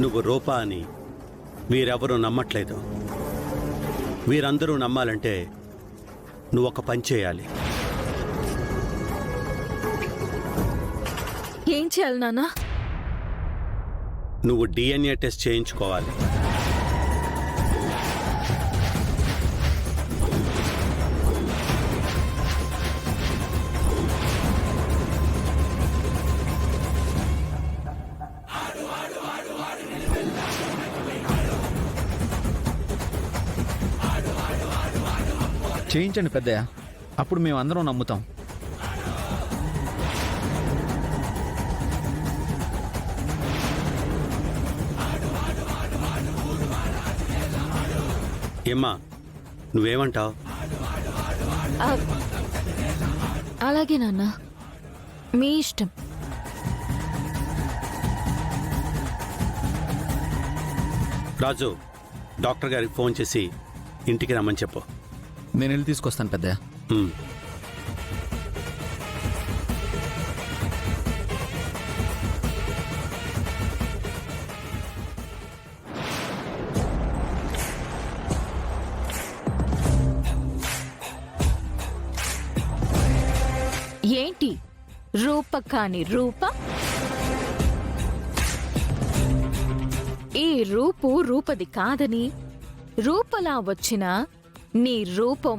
నువ్వు రూపా అని వీరెవరూ నమ్మట్లేదు. వీరందరూ నమ్మాలంటే నువ్వు ఒక పని చేయాలి. ఏం చేయాలి నాన్న? నువ్వు DNA టెస్ట్ చేయించుకోవాలి. చేయించండి పెద్దయ్య, అప్పుడు మేము అందరం నమ్ముతాం. ఏమ్మా, నువ్వేమంటావు? అలాగే నాన్న, మీ ఇష్టం. రాజు, డాక్టర్ గారికి ఫోన్ చేసి ఇంటికి రమ్మని చెప్పు. నేను వెళ్ళి తీసుకొస్తాను పెద్దయ్య. ఏంటి రూప కాని రూప? ఈ రూపు రూపది కాదని, రూపలా వచ్చిన నీ రూపం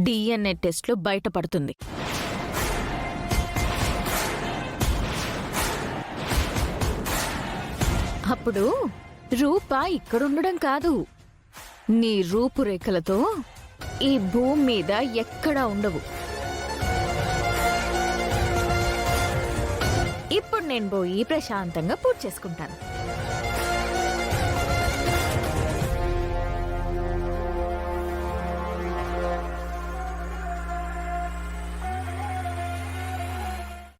DNA టెస్ట్లో బయటపడుతుంది. అప్పుడు రూప ఇక్కడుండడం కాదు, నీ రూపురేఖలతో ఈ భూమి మీద ఎక్కడా ఉండవు. ఇప్పుడు నేను పోయి ప్రశాంతంగా పూజ చేసుకుంటాను.